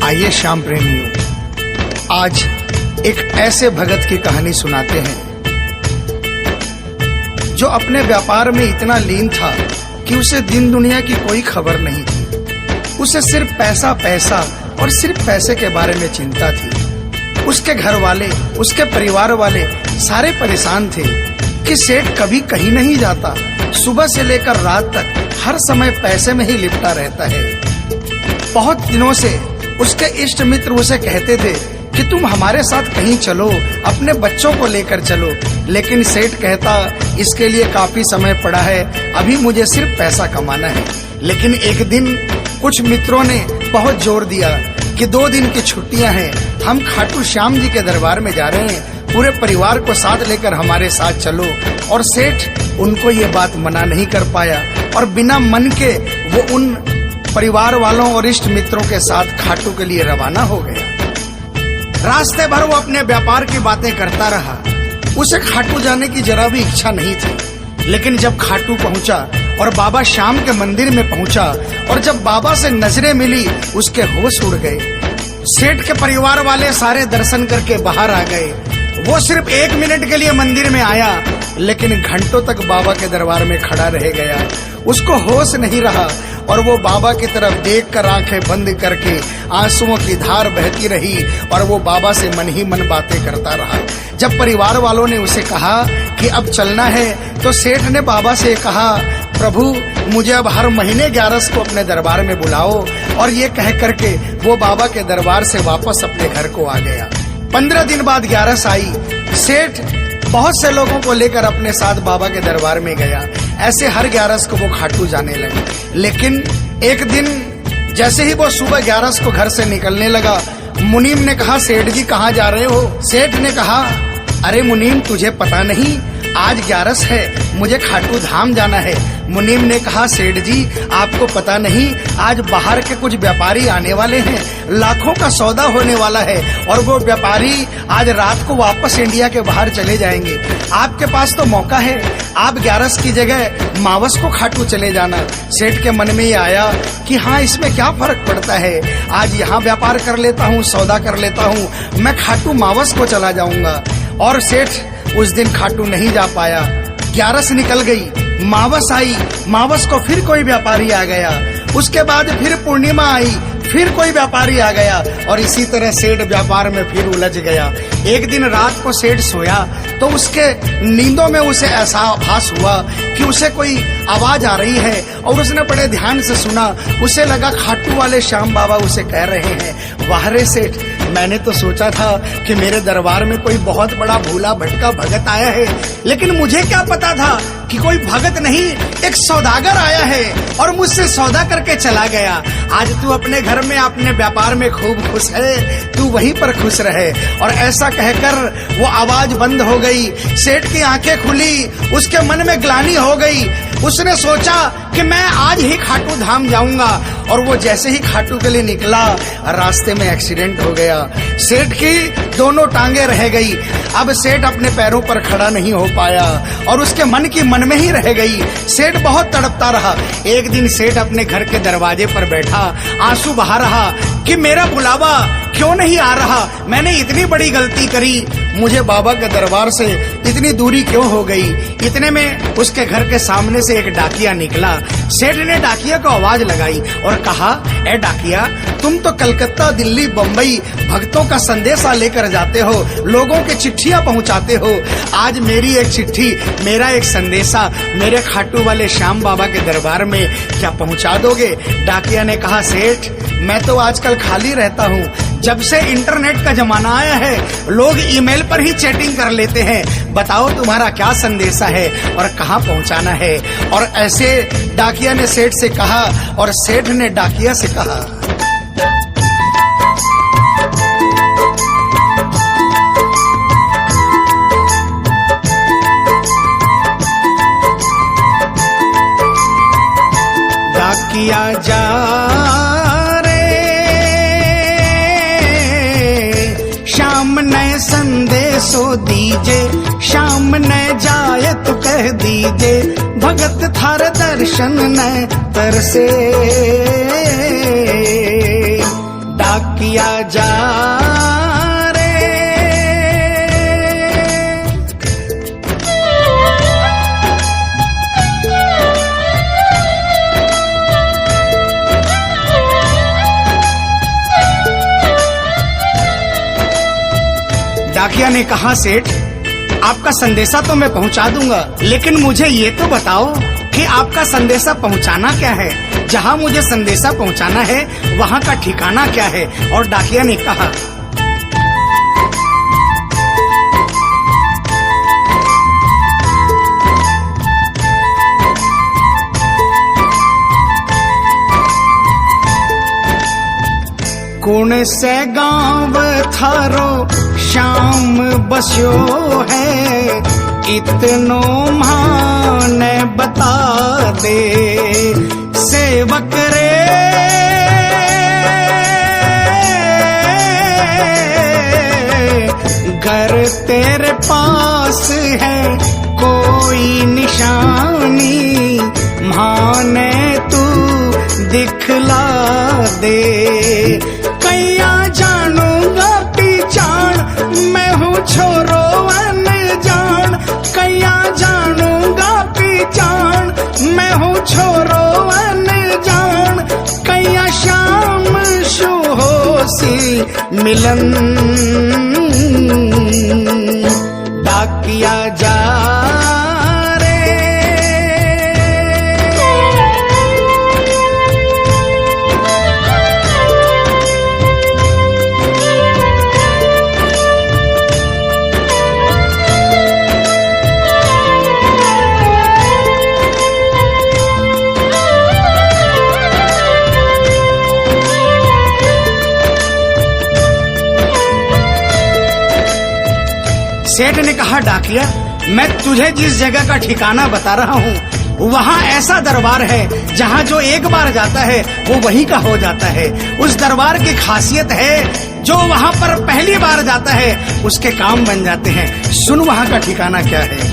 आइए श्याम प्रेमियों, आज एक ऐसे भगत की कहानी सुनाते हैं जो अपने व्यापार में इतना लीन था कि उसे दिन दुनिया की कोई खबर नहीं थी। उसे सिर्फ पैसा पैसा और सिर्फ पैसे के बारे में चिंता थी। उसके घर वाले, उसके परिवार वाले सारे परेशान थे कि सेठ कभी कहीं नहीं जाता, सुबह से लेकर रात तक हर समय पैसे में ही लिपटा रहता है। बहुत दिनों से उसके इष्ट मित्र उसे कहते थे कि तुम हमारे साथ कहीं चलो, अपने बच्चों को लेकर चलो, लेकिन सेठ कहता इसके लिए काफी समय पड़ा है, अभी मुझे सिर्फ पैसा कमाना है। लेकिन एक दिन कुछ मित्रों ने बहुत जोर दिया कि 2 दिन की छुट्टियां हैं, हम खाटू श्याम जी के दरबार में जा रहे हैं, पूरे परिवार को साथ लेकर हमारे साथ चलो। और सेठ उनको ये बात मना नहीं कर पाया और बिना मन के वो उन परिवार वालों और इष्ट मित्रों के साथ खाटू के लिए रवाना हो गया। रास्ते भर वो अपने व्यापार की बातें करता रहा। उसे खाटू जाने की जरा भी इच्छा नहीं थी। लेकिन जब खाटू पहुंचा और बाबा श्याम के मंदिर में पहुंचा और जब बाबा से नजरें मिली, उसके होश उड़ गए। सेठ के परिवार वाले सारे दर्शन करके बाहर आ गए। वो सिर्फ 1 मिनट के लिए मंदिर में आया, लेकिन घंटों तक बाबा के दरबार में खड़ा रह गया। उसको होश नहीं रहा और वो बाबा की तरफ देखकर आंखें बंद करके आंसुओं की धार बहती रही और वो बाबा से मन ही मन बातें करता रहा। जब परिवार वालों ने उसे कहा कि अब चलना है, तो सेठ ने बाबा से कहा, प्रभु मुझे अब हर महीने 11 को अपने दरबार में बुलाओ। और ये कह करके वो बाबा के दरबार से वापस अपने घर को आ गया। 15 दिन बाद 11 आई। सेठ बहुत से लोगों को लेकर अपने साथ बाबा के दरबार में गया। ऐसे हर 11 को वो खाटू जाने लगे। लेकिन एक दिन जैसे ही वो सुबह 11 को घर से निकलने लगा, मुनीम ने कहा, सेठ जी कहाँ जा रहे हो? सेठ ने कहा, अरे मुनीम तुझे पता नहीं, आज 11 है, मुझे खाटू धाम जाना है। मुनीम ने कहा, सेठ जी आपको पता नहीं, आज बाहर के कुछ व्यापारी आने वाले हैं, लाखों का सौदा होने वाला है और वो व्यापारी आज रात को वापस इंडिया के बाहर चले जाएंगे। आपके पास तो मौका है, आप 11 की जगह मावस को खाटू चले जाना। सेठ के मन में ये आया कि हाँ, इसमें क्या फर्क पड़ता है, आज यहाँ व्यापार कर लेता हूँ, सौदा कर लेता हूँ, मैं खाटू मावस को चला जाऊंगा। और सेठ उस दिन खाटू नहीं जा पाया। 11 निकल गई, मावस आई, मावस को फिर कोई व्यापारी आ गया। उसके बाद फिर पूर्णिमा आई, फिर कोई व्यापारी आ गया और इसी तरह सेठ व्यापार में फिर उलझ गया। एक दिन रात को सेठ सोया तो उसके नींदों में उसे ऐसा आभास हुआ कि उसे कोई आवाज आ रही है और उसने बड़े ध्यान से सुना। उसे लगा खाटू वाले श्याम बाबा उसे कह रहे हैं, वाह रे सेठ, मैंने तो सोचा था कि मेरे दरबार में कोई बहुत बड़ा भूला भटका भगत आया है, लेकिन मुझे क्या पता था कि कोई भगत नहीं, एक सौदागर आया है और मुझसे सौदा करके चला गया। आज तू अपने घर में, अपने व्यापार में खूब खुश है, तू वहीं पर खुश रहे। और ऐसा कहकर वो आवाज बंद हो गई। सेठ की आंखें खुली, उसके मन में ग्लानि हो गई। उसने सोचा कि मैं आज ही खाटू धाम जाऊंगा और वो जैसे ही खाटू के लिए निकला, रास्ते में एक्सीडेंट हो गया। सेठ की दोनों टांगे रह गई। अब सेठ अपने पैरों पर खड़ा नहीं हो पाया और उसके मन की मन में ही रह गई। सेठ बहुत तड़पता रहा। एक दिन सेठ अपने घर के दरवाजे पर बैठा, आंसू बहा रहा कि मेरा बुलावा क्यों नहीं आ रहा, मैंने इतनी बड़ी गलती करी, मुझे बाबा के दरबार से इतनी दूरी क्यों हो गई। इतने में उसके घर के सामने से एक डाकिया निकला। सेठ ने डाकिया को आवाज लगाई और कहा, ए डाकिया, तुम तो कलकत्ता, दिल्ली, बम्बई भक्तों का संदेशा लेकर जाते हो, लोगों के चिट्ठियां पहुंचाते हो। आज मेरी एक चिट्ठी, मेरा एक संदेशा मेरे खाटू वाले श्याम बाबा के दरबार में क्या पहुंचा दोगे? डाकिया ने कहा, सेठ मैं तो आजकल खाली रहता हूँ, जब से इंटरनेट का जमाना आया है लोग ईमेल पर ही चैटिंग कर लेते हैं, बताओ तुम्हारा क्या संदेशा है और कहाँ पहुँचाना है। और ऐसे डाकिया ने सेठ से कहा और सेठ ने डाकिया से कहा। डाकिया जा श्याम ने संदेशो दीजे, श्याम ने जाए तो कह दीजे, भगत थार दर्शन न तरसे। डाकिया डाकिया जा रे। डाकिया ने कहा, सेठ आपका संदेशा तो मैं पहुंचा दूंगा, लेकिन मुझे ये तो बताओ कि आपका संदेशा पहुंचाना क्या है, जहां मुझे संदेशा पहुंचाना है वहां का ठिकाना क्या है। और डाकिया ने कहा, कौन से गांव थारो शाम बस्यो है, इतनो माने बता दे सेवक रे। घर तेरे पास है कोई निशानी, माने तू दिखला दे। कैया जानूंगा पहचान, मैं हूँ छोरो अनजान। कैया जानूंगा पहचान, मैं हूँ छोरो अनजान। कैया शाम शुहोसी मिलन, डाकिया जा रे। सेठ ने कहा, डाकिया मैं तुझे जिस जगह का ठिकाना बता रहा हूँ वहाँ ऐसा दरबार है जहाँ जो एक बार जाता है वो वहीं का हो जाता है। उस दरबार की खासियत है जो वहाँ पर पहली बार जाता है उसके काम बन जाते हैं। सुन वहाँ का ठिकाना क्या है।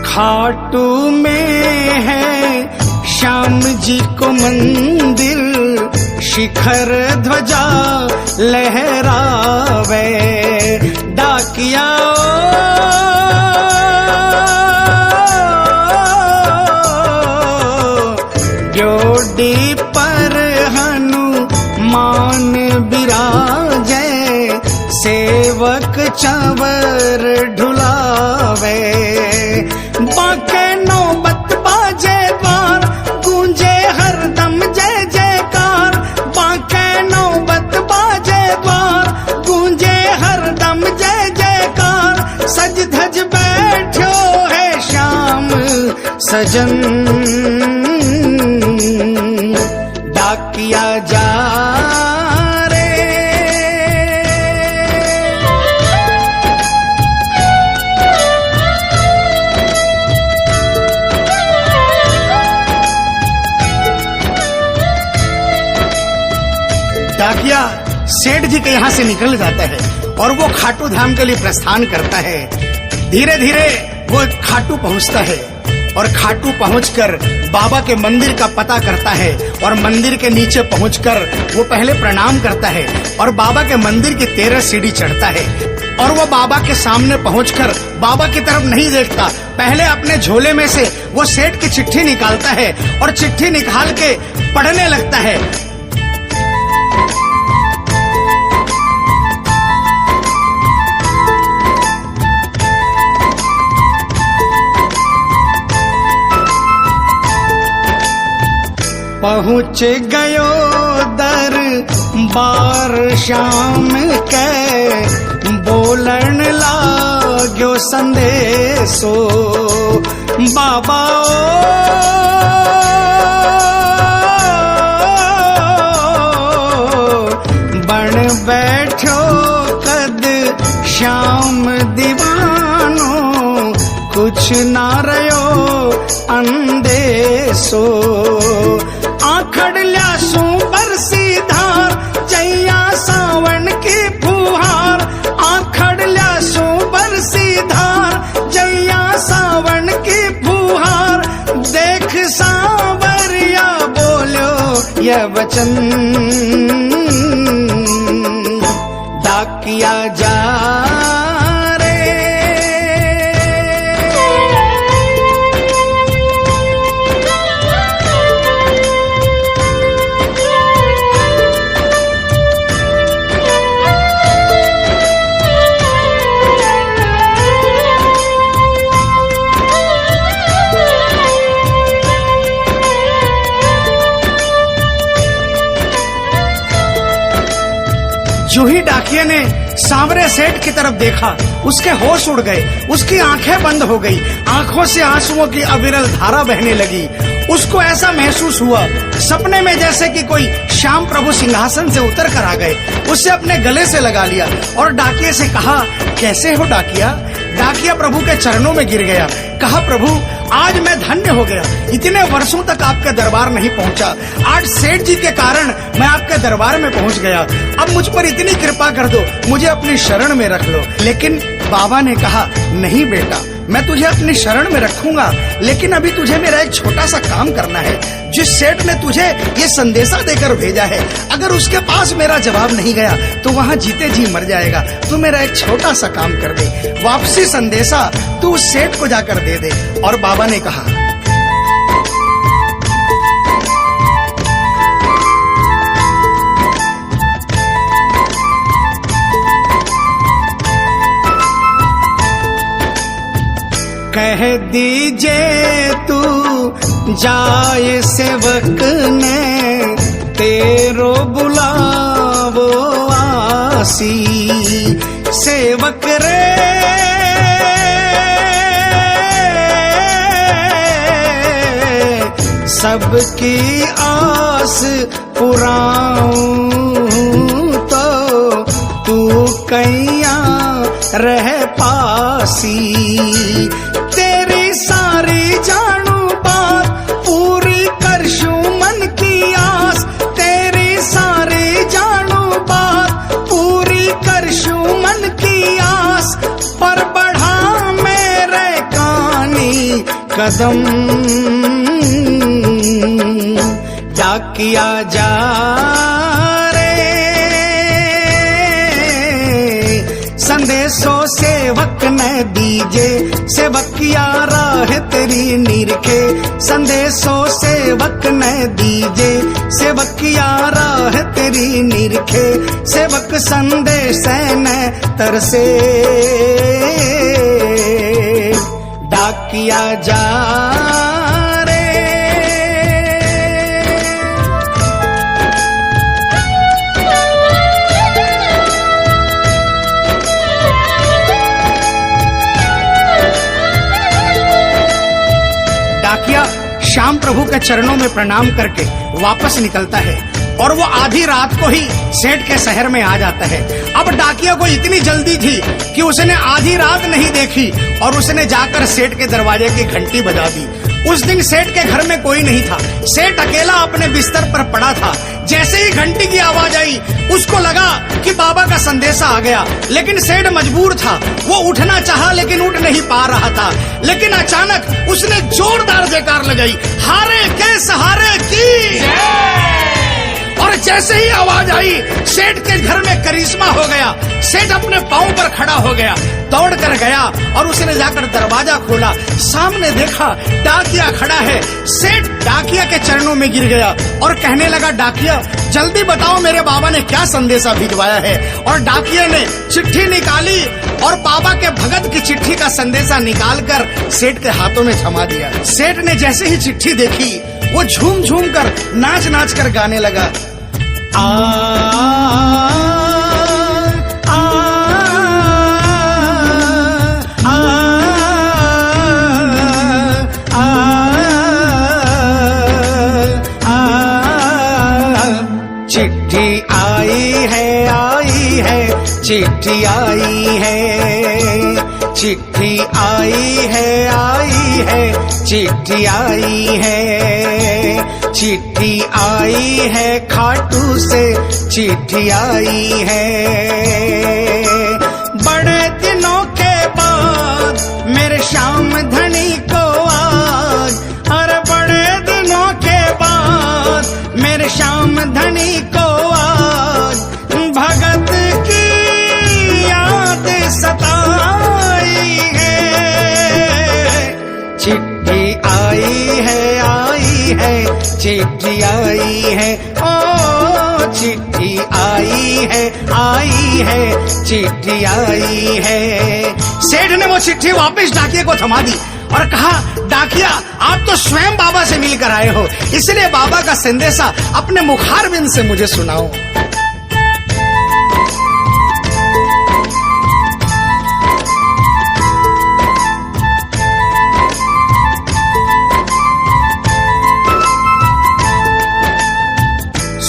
खाटू में है श्याम जी को मंदिर, शिखर ध्वजा लहरावे। डाकिया जोड़ी पर हनुमान बिराजे, सेवक चंवर ढुलावे। बाके नौबत बाजे द्वार, गूंजे हरदम जय जयकार। बाके नौबत बाजे द्वार, गूंजे हरदम जय जयकार। सज धज बैठो है श्याम सजन, डाकिया जा रे। डाकिया सेठ जी के यहाँ से निकल जाता है और वो खाटू धाम के लिए प्रस्थान करता है। धीरे धीरे वो खाटू पहुँचता है और खाटू पहुंचकर बाबा के मंदिर का पता करता है और मंदिर के नीचे पहुंचकर वो पहले प्रणाम करता है और बाबा के मंदिर की 13 सीढ़ी चढ़ता है। और वो बाबा के सामने पहुंचकर बाबा की तरफ नहीं देखता, पहले अपने झोले में से वो सेठ की चिट्ठी निकालता है और चिट्ठी निकाल के पढ़ने लगता है। पहुँच गयो दरबार श्याम के, बोलन लाग्यो संदेशो। बाबा बन बैठो कद श्याम दीवानो, कुछ ना रयो अंदेशो। आखड़ ल्यासू बरसी धार, जैया सावन की फुहार। यह वचन डाकिया जा रे। जो ही डाकिया ने सांवरे सेठ की तरफ देखा, उसके होश उड़ गए, उसकी आंखें बंद हो गई, आंखों से आंसुओं की अविरल धारा बहने लगी। उसको ऐसा महसूस हुआ सपने में जैसे कि कोई श्याम प्रभु सिंहासन से उतर कर आ गए। उससे अपने गले से लगा लिया और डाकिया से कहा, कैसे हो डाकिया? डाकिया प्रभु के चरणों में गिर गया, कहा, प्रभु आज मैं धन्य हो गया, इतने वर्षों तक आपके दरबार नहीं पहुंचा, आज सेठ जी के कारण मैं आपके दरबार में पहुंच गया। अब मुझ पर इतनी कृपा कर दो, मुझे अपनी शरण में रख लो। लेकिन बाबा ने कहा, नहीं बेटा, मैं तुझे अपनी शरण में रखूंगा, लेकिन अभी तुझे मेरा एक छोटा सा काम करना है। जिस सेठ ने तुझे ये संदेशा देकर भेजा है, अगर उसके पास मेरा जवाब नहीं गया तो वहाँ जीते जी मर जाएगा। तू मेरा एक छोटा सा काम कर दे, वापसी संदेशा तू उस सेठ को जाकर दे दे। और बाबा ने कहा, कह दीजिए तू जाए सेवक ने तेरो बुलावो आसी। सेवक रे सबकी आस पुराऊं तो तू कैया रह पासी। तेरी सारी जानू बात पूरी करशू मन की आस, तेरी सारी जानू बात पूरी करशू मन की आस। पर बढ़ा मेरे कानी कदम डाकिया जा रे। संदेशो सेवक ने दीजे, सेवकिया राह तेरी निरखे। संदेशो सेवक ने दीजे, सेवकिया राह तेरी निरखे। सेवक संदेश न तरसे डाकिया जा रे। डाकिया श्याम प्रभु के चरणों में प्रणाम करके वापस निकलता है और वो आधी रात को ही सेठ के शहर में आ जाता है। अब डाकिया को इतनी जल्दी थी कि उसने आधी रात नहीं देखी और उसने जाकर सेठ के दरवाजे की घंटी बजा दी। उस दिन सेठ के घर में कोई नहीं था, सेठ अकेला अपने बिस्तर पर पड़ा था। जैसे ही घंटी की आवाज आई उसको लगा कि बाबा का संदेशा आ गया, लेकिन सेठ मजबूर था, वो उठना चाहा लेकिन उठ नहीं पा रहा था। लेकिन अचानक उसने जोरदार जयकार लगाई, हारे के सहारे की। और जैसे ही आवाज आई सेठ के घर में करिश्मा हो गया। सेठ अपने पांव पर खड़ा हो गया, दौड़ कर गया और उसने जाकर दरवाजा खोला। सामने देखा डाकिया खड़ा है। सेठ डाकिया के चरणों में गिर गया और कहने लगा, डाकिया जल्दी बताओ मेरे बाबा ने क्या संदेशा भिजवाया है। और डाकिया ने चिट्ठी निकाली और बाबा के भगत की चिट्ठी का संदेशा निकालकर सेठ के हाथों में थमा दिया। सेठ ने जैसे ही चिट्ठी देखी वो झूम झूम कर नाच नाच कर गाने लगा, आ आ आ आ चिट्ठी आई है, चिट्ठी आई है, चिट्ठी आई है, चिट्ठी आई है, चिट्ठी आई है, खाटू से चिट्ठी आई है। बड़े दिनों के बाद मेरे श्याम धनी को आज, अरे बड़े दिनों के बाद मेरे श्याम चिट्ठी आई है, ओ चिट्ठी आई है, चिट्ठी आई है। सेठ ने वो चिट्ठी वापस डाकिये को थमा दी और कहा, डाकिया आप तो स्वयं बाबा से मिलकर आए हो, इसलिए बाबा का संदेशा अपने मुखारबिंद से मुझे सुनाओ।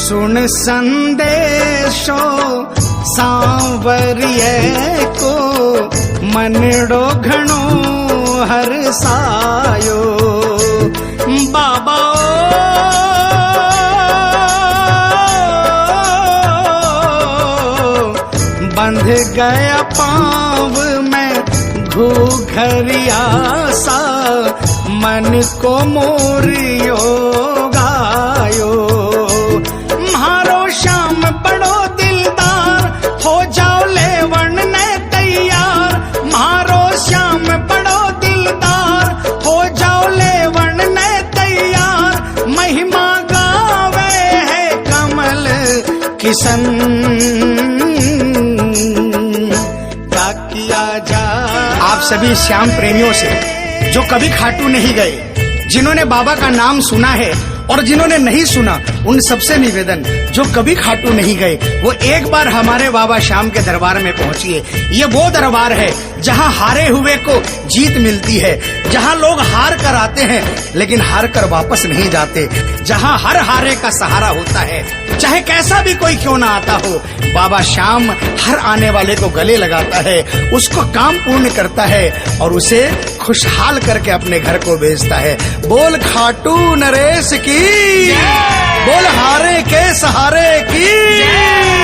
सुन संदेशो सांवरिये को, मनड़ो घणो हरसायो। बाबा बंध गया पाँव में घूघरिया सा, मन को मोरियो गायो। म्हारो श्याम बड़ो दिलदार, हो जाओ लेवन ने तैयार। म्हारो श्याम बड़ो दिलदार, हो जाओ लेवन ने तैयार। महिमा गावे है कमल किशन, क्या किया जा। आप सभी श्याम प्रेमियों से जो कभी खाटू नहीं गए, जिन्होंने बाबा का नाम सुना है और जिन्होंने नहीं सुना, उन सबसे निवेदन, जो कभी खाटू नहीं गए वो एक बार हमारे बाबा श्याम के दरबार में पहुंचिए। ये वो दरबार है जहां हारे हुए को जीत मिलती है, जहां लोग हार कर आते हैं लेकिन हार कर वापस नहीं जाते, जहां हर हारे का सहारा होता है, चाहे कैसा भी कोई क्यों ना आता हो। बाबा श्याम हर आने वाले को गले लगाता है, उसको काम पूर्ण करता है और उसे खुशहाल करके अपने घर को भेजता है। बोल खाटू नरेश की, बोल हारे के सहारे की।